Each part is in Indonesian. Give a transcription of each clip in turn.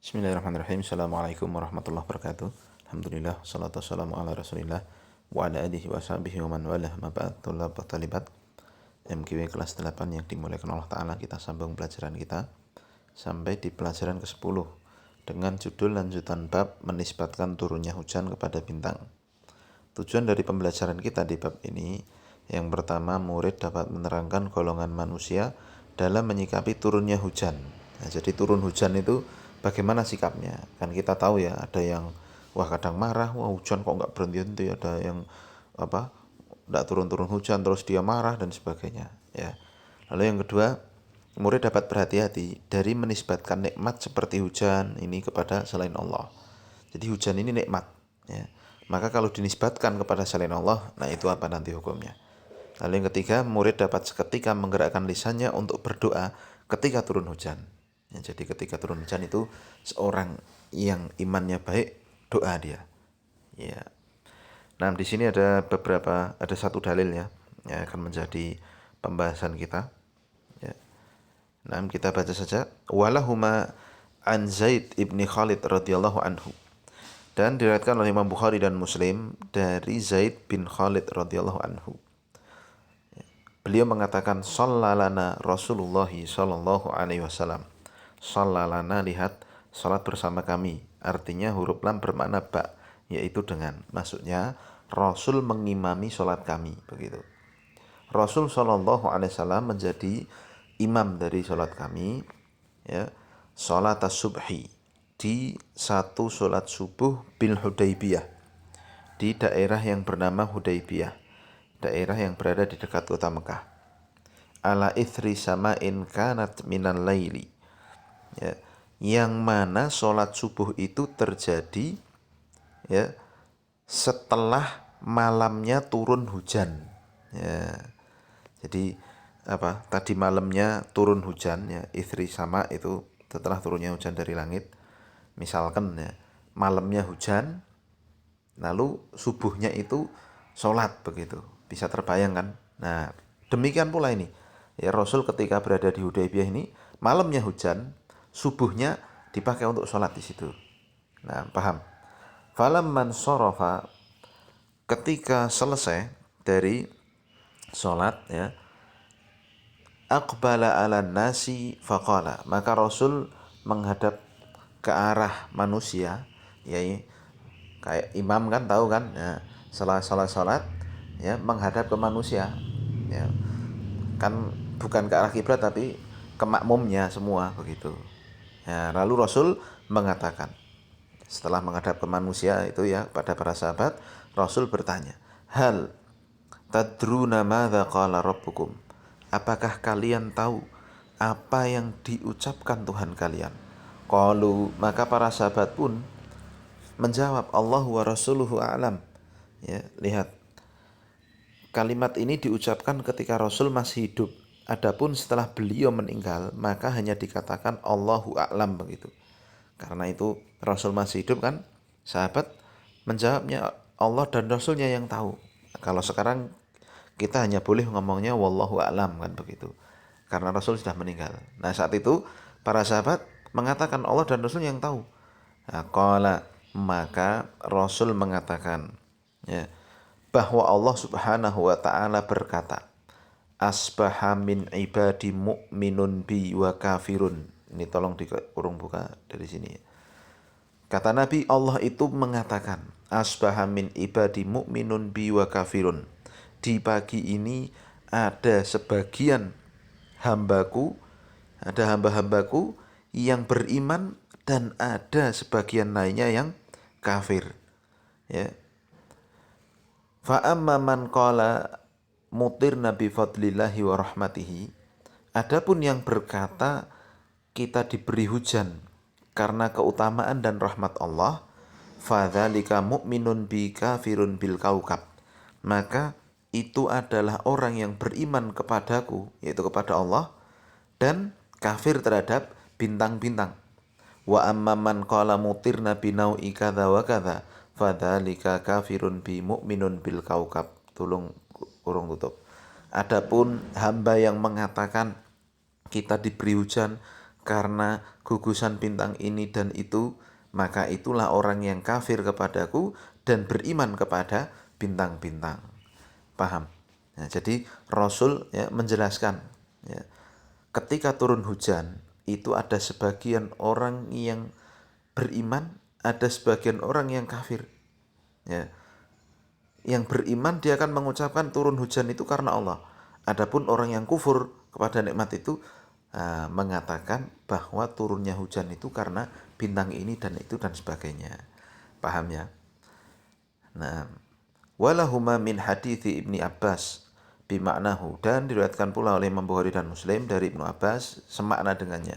Bismillahirrahmanirrahim. Assalamualaikum warahmatullahi wabarakatuh. Alhamdulillah, salatu wassalamu ala rasulillah wa ala alihi wa sahbihi wa man walah ma ba'd. Tulab talibat MKW kelas 8 yang dimuliakan Allah Ta'ala, kita sambung pelajaran kita sampai di pelajaran ke-10 dengan judul lanjutan bab menisbatkan turunnya hujan kepada bintang. Tujuan dari pembelajaran kita di bab ini, yang pertama, murid dapat menerangkan golongan manusia dalam menyikapi turunnya hujan. Nah, jadi turun hujan itu bagaimana sikapnya? Kan kita tahu ya, ada yang kadang marah, hujan kok nggak berhenti-henti, ada yang nggak turun-turun hujan terus dia marah dan sebagainya ya. Lalu yang kedua, murid dapat berhati-hati dari menisbatkan nikmat seperti hujan ini kepada selain Allah. Jadi hujan ini nikmat ya. Maka kalau dinisbatkan kepada selain Allah, nah itu apa nanti hukumnya? Lalu yang ketiga, murid dapat seketika menggerakkan lisannya untuk berdoa ketika turun hujan. Ya, jadi ketika turun hujan itu seorang yang imannya baik, doa dia. Ya. Nah, di sini ada satu dalil ya, yang akan menjadi pembahasan kita. Ya. Nah, kita baca saja. Walahuma an Zaid ibni Khalid radhiyallahu anhu. Dan diriwayatkan oleh Imam Bukhari dan Muslim dari Zaid bin Khalid radhiyallahu anhu. Beliau mengatakan, sallalana Rasulullah sallallahu alaihi wasallam. Sallalana, lihat, salat bersama kami. Artinya huruf lam bermakna ba, yaitu dengan. Maksudnya Rasul mengimami salat kami, begitu. Rasul sallallahu alaihi wasallam menjadi imam dari salat kami, ya. Salat as-subhi, di satu salat subuh bil Hudaybiyah, di daerah yang bernama Hudaybiyah, daerah yang berada di dekat kota Mekah. Ala ithri sama'in kanat minan laili, ya, yang mana sholat subuh itu terjadi ya setelah malamnya turun hujan ya. Jadi tadi malamnya turun hujan ya, ithri sama itu setelah turunnya hujan dari langit. Misalkan ya, malamnya hujan, lalu subuhnya itu sholat, begitu. Bisa terbayang kan? Nah, demikian pula ini. Ya, Rasul ketika berada di Hudaybiyah ini, malamnya hujan, subuhnya dipakai untuk sholat di situ. Nah, paham? Falamman sorofa, ketika selesai dari sholat ya, aqbala ala nasi faqala, maka Rasul menghadap ke arah manusia, ya, kayak imam kan, tahu kan ya, setelah sholat ya menghadap ke manusia ya, kan bukan ke arah kiblat tapi ke makmumnya semua, begitu ya. Lalu Rasul mengatakan, setelah menghadap ke manusia itu ya, pada para sahabat, Rasul bertanya, hal tadruna madza qala rabbukum, apakah kalian tahu apa yang diucapkan Tuhan kalian? Qalu, maka para sahabat pun menjawab, Allahu wa rasuluhu a'lam. Ya, lihat, kalimat ini diucapkan ketika Rasul masih hidup. Adapun setelah beliau meninggal, maka hanya dikatakan Allahu a'lam, begitu. Karena itu Rasul masih hidup kan, sahabat menjawabnya Allah dan Rasulnya yang tahu. Kalau sekarang kita hanya boleh ngomongnya wallahu a'lam kan, begitu. Karena Rasul sudah meninggal. Nah, saat itu para sahabat mengatakan Allah dan Rasul yang tahu. Nah, qala, maka Rasul mengatakan ya, bahwa Allah Subhanahu wa taala berkata, asbaha min ibadi mu'minun bi wa kafirun. Ini tolong dikurung buka dari sini. Kata Nabi, Allah itu mengatakan, asbaha min ibadi mu'minun bi wa kafirun. Di pagi ini ada sebagian hambaku, ada hamba-hambaku yang beriman dan ada sebagian lainnya yang kafir. Ya. Fa amma man qala mutirna bi fadlillahi wa rahmatihi, adapun yang berkata kita diberi hujan karena keutamaan dan rahmat Allah, fadzalika mu'minun bi kafirun bil kaukab, maka itu adalah orang yang beriman kepadaku, yaitu kepada Allah, dan kafir terhadap bintang-bintang. Wa amma man qala mutirna bi nau'i kadza wa kadza, fadzalika kafirun bi mu'minun bil kaukab. Tolong kurung tutup. Adapun hamba yang mengatakan kita diberi hujan karena gugusan bintang ini dan itu, maka itulah orang yang kafir kepadaku dan beriman kepada bintang-bintang. Paham? Nah, jadi Rasul ya menjelaskan ya, ketika turun hujan itu ada sebagian orang yang beriman, ada sebagian orang yang kafir. Ya, yang beriman dia akan mengucapkan turun hujan itu karena Allah. Adapun orang yang kufur kepada nikmat itu mengatakan bahwa turunnya hujan itu karena bintang ini dan itu dan sebagainya. Paham ya? Nah, walahuma min hadithi Ibni Abbas bimaknahu, dan diriwayatkan pula oleh Imam Bukhari dan Muslim dari Ibnu Abbas semakna dengannya.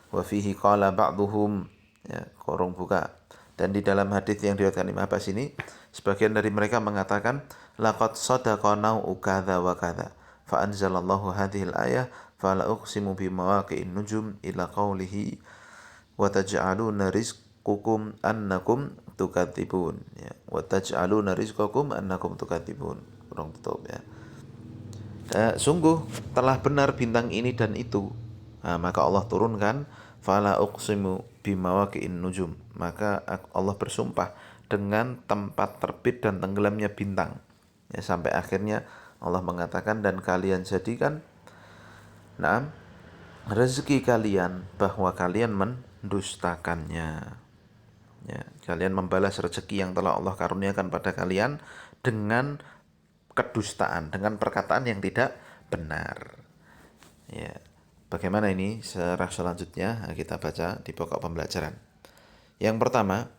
Wa fihi qala ba'duhum, ya, korong buka. Dan di dalam hadis yang diriwayatkan Ibnu Abbas ini, sebagian dari mereka mengatakan laqad sadaqa nau'u kadza wa kadza. Fa anzalallahu hadhil ayah fala uqsimu bi mawaqi'in nujum ila qawlihi wa taj'aluna rizqukum annakum tukadzibun, ya, wa taj'aluna rizqakum annakum tukadzibun. Kurang tutup ya. Sungguh telah benar bintang ini dan itu. Maka Allah turunkan fala uqsimu bimawaqi'in nujum, maka Allah bersumpah dengan tempat terbit dan tenggelamnya bintang. Ya, sampai akhirnya Allah mengatakan dan kalian jadikan rezeki kalian bahwa kalian mendustakannya. Ya, kalian membalas rezeki yang telah Allah karuniakan pada kalian dengan kedustaan, dengan perkataan yang tidak benar. Ya, bagaimana ini selanjutnya kita baca di pokok pembelajaran. Yang pertama,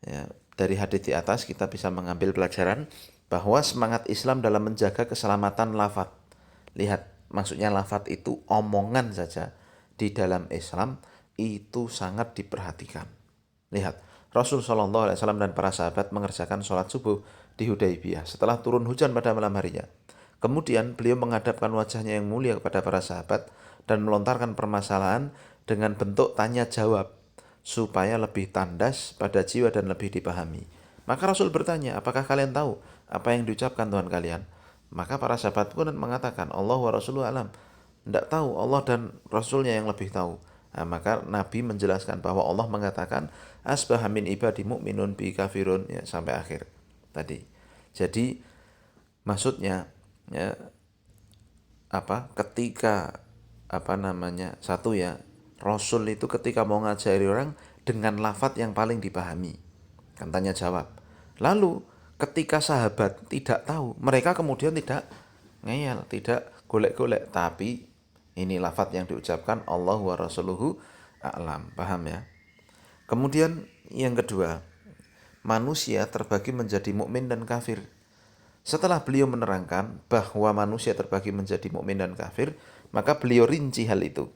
ya, dari hadis di atas kita bisa mengambil pelajaran bahwa semangat Islam dalam menjaga keselamatan lafaz. Lihat, maksudnya lafaz itu omongan saja di dalam Islam itu sangat diperhatikan. Lihat, Rasul SAW dan para sahabat mengerjakan sholat subuh di Hudaybiyah setelah turun hujan pada malam harinya. Kemudian beliau menghadapkan wajahnya yang mulia kepada para sahabat dan melontarkan permasalahan dengan bentuk tanya jawab supaya lebih tandas pada jiwa dan lebih dipahami. Maka Rasul bertanya, apakah kalian tahu apa yang diucapkan Tuhan kalian? Maka para sahabat pun mengatakan, Allah wa Rasuluhu alam. Tidak tahu, Allah dan Rasulnya yang lebih tahu. Nah, maka Nabi menjelaskan bahwa Allah mengatakan asbaha min ibadi mu'minun bi kafirun, ya, sampai akhir tadi. Jadi maksudnya ya, ketika satu ya, Rasul itu ketika mau ngajari orang dengan lafaz yang paling dipahami, kan tanya jawab. Lalu ketika sahabat tidak tahu, mereka kemudian tidak ngeyel, tidak golek-golek, tapi ini lafaz yang diucapkan Allah wa Rasuluhu a'lam. Paham ya? Kemudian yang kedua, manusia terbagi menjadi mukmin dan kafir. Setelah beliau menerangkan bahwa manusia terbagi menjadi mukmin dan kafir, maka beliau rinci hal itu.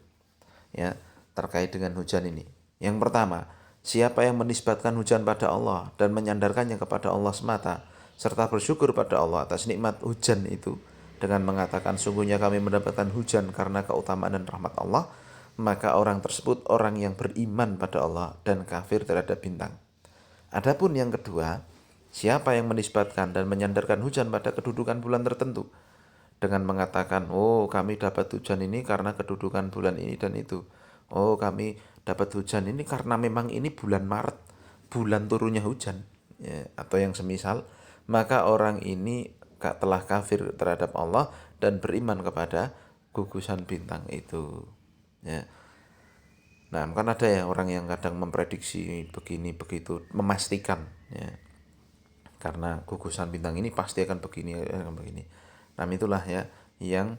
Ya, terkait dengan hujan ini. Yang pertama, siapa yang menisbatkan hujan pada Allah dan menyandarkannya kepada Allah semata, serta bersyukur pada Allah atas nikmat hujan itu, dengan mengatakan sungguhnya kami mendapatkan hujan karena keutamaan dan rahmat Allah, maka orang tersebut orang yang beriman pada Allah dan kafir terhadap bintang. Adapun yang kedua, siapa yang menisbatkan dan menyandarkan hujan pada kedudukan bulan tertentu, dengan mengatakan, oh kami dapat hujan ini karena kedudukan bulan ini dan itu. Oh kami dapat hujan ini karena memang ini bulan Maret, bulan turunnya hujan, ya, atau yang semisal, maka orang ini telah kafir terhadap Allah dan beriman kepada gugusan bintang itu. Ya. Nah, kan ada ya orang yang kadang memprediksi begini begitu, memastikan, ya, karena gugusan bintang ini pasti akan begini, akan begini. Nah, itulah ya yang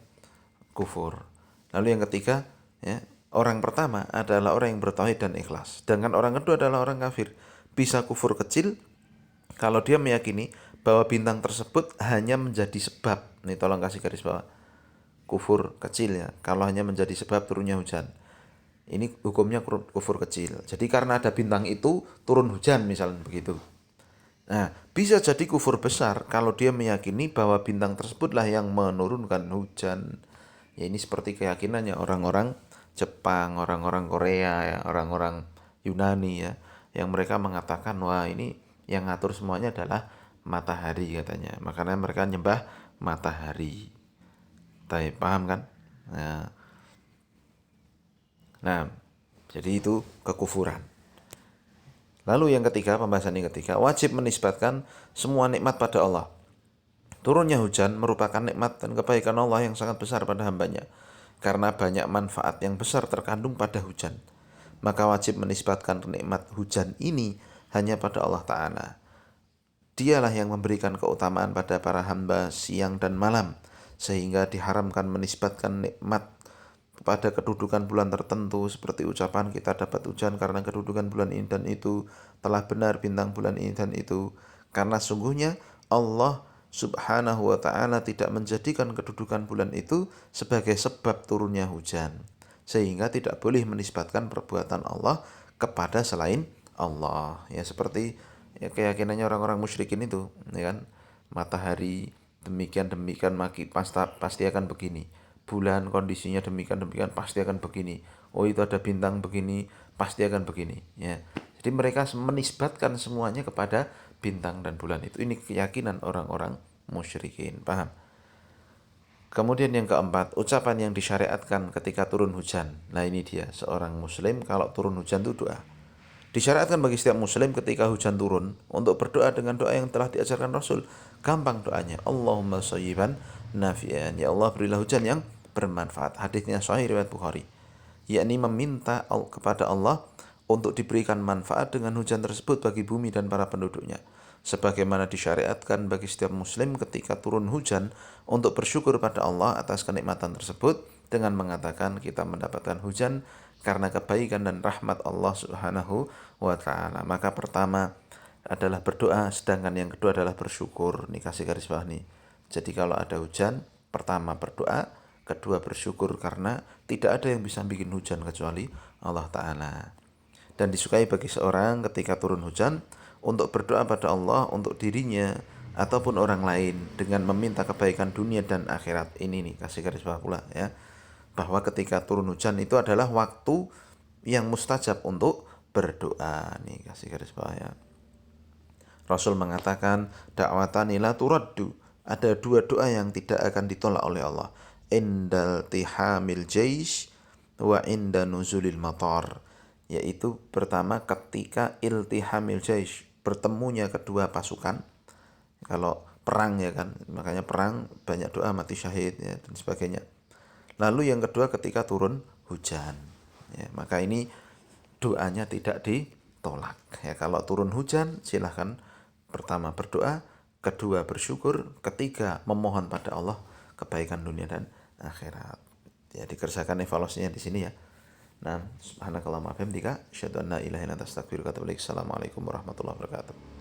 kufur. Lalu yang ketiga, ya, orang pertama adalah orang yang bertauhid dan ikhlas. Sedangkan orang kedua adalah orang kafir. Bisa kufur kecil kalau dia meyakini bahwa bintang tersebut hanya menjadi sebab. Nih tolong kasih garis bawah. Kufur kecil ya, kalau hanya menjadi sebab turunnya hujan. Ini hukumnya kufur kecil. Jadi karena ada bintang itu turun hujan misalnya begitu. Nah, bisa jadi kufur besar kalau dia meyakini bahwa bintang tersebutlah yang menurunkan hujan. Ya, ini seperti keyakinannya orang-orang Jepang, orang-orang Korea, ya, orang-orang Yunani ya, yang mereka mengatakan wah ini yang ngatur semuanya adalah matahari katanya. Makanya mereka nyembah matahari. Paham kan? Nah, Nah, jadi itu kekufuran. Lalu yang ketiga, pembahasan yang ketiga, wajib menisbatkan semua nikmat pada Allah. Turunnya hujan merupakan nikmat dan kebaikan Allah yang sangat besar pada hambanya. Karena banyak manfaat yang besar terkandung pada hujan. Maka wajib menisbatkan nikmat hujan ini hanya pada Allah Ta'ala. Dialah yang memberikan keutamaan pada para hamba siang dan malam. Sehingga diharamkan menisbatkan nikmat pada kedudukan bulan tertentu, seperti ucapan kita dapat hujan karena kedudukan bulan ini dan itu, telah benar bintang bulan ini dan itu. Karena sungguhnya Allah Subhanahu wa ta'ala tidak menjadikan kedudukan bulan itu sebagai sebab turunnya hujan, sehingga tidak boleh menisbatkan perbuatan Allah kepada selain Allah. Ya seperti ya, keyakinannya orang-orang musyrikin itu, ya kan, matahari demikian demikian pasti akan begini, bulan kondisinya demikian demikian pasti akan begini, oh itu ada bintang begini pasti akan begini, ya. Jadi mereka menisbatkan semuanya kepada bintang dan bulan itu. Ini keyakinan orang-orang musyrikin, paham? Kemudian yang keempat, ucapan yang disyariatkan ketika turun hujan. Nah ini dia, seorang muslim kalau turun hujan itu doa. Disyariatkan bagi setiap muslim ketika hujan turun untuk berdoa dengan doa yang telah diajarkan Rasul. Gampang doanya, Allahumma sayyiban nafi'an. Ya Allah, berilah hujan yang bermanfaat. Hadisnya sahih riwayat Bukhari. Yakni meminta kepada Allah untuk diberikan manfaat dengan hujan tersebut bagi bumi dan para penduduknya. Sebagaimana disyariatkan bagi setiap muslim ketika turun hujan untuk bersyukur pada Allah atas kenikmatan tersebut dengan mengatakan kita mendapatkan hujan karena kebaikan dan rahmat Allah Subhanahu wa ta'ala. Maka pertama adalah berdoa, sedangkan yang kedua adalah bersyukur. Nih kasih garis bawah nih. Jadi kalau ada hujan, pertama berdoa, kedua bersyukur karena tidak ada yang bisa bikin hujan kecuali Allah Ta'ala. Dan disukai bagi seorang ketika turun hujan untuk berdoa pada Allah untuk dirinya ataupun orang lain dengan meminta kebaikan dunia dan akhirat. Ini nih kasih garis bawah pula ya, bahwa ketika turun hujan itu adalah waktu yang mustajab untuk berdoa. Nih kasih garis bawah ya. Rasul mengatakan da'watani la turaddu. Ada dua doa yang tidak akan ditolak oleh Allah. Indal tihamil jaish wa inda nuzulil matar. Yaitu pertama ketika iltihamil jaish, bertemunya kedua pasukan. Kalau perang ya kan, makanya perang banyak doa mati syahid ya, dan sebagainya. Lalu yang kedua ketika turun hujan, ya, maka ini doanya tidak ditolak. Ya, kalau turun hujan silahkan pertama berdoa, kedua bersyukur, ketiga memohon pada Allah kebaikan dunia dan akhirat. Ya, dikerjakan evaluasinya di sini ya. Nah, subhanakallahumma wa bihamdika asyhadu an la ilaha illa anta astaghfiruka wa atubu ilaik. Assalamualaikum warahmatullahi wabarakatuh.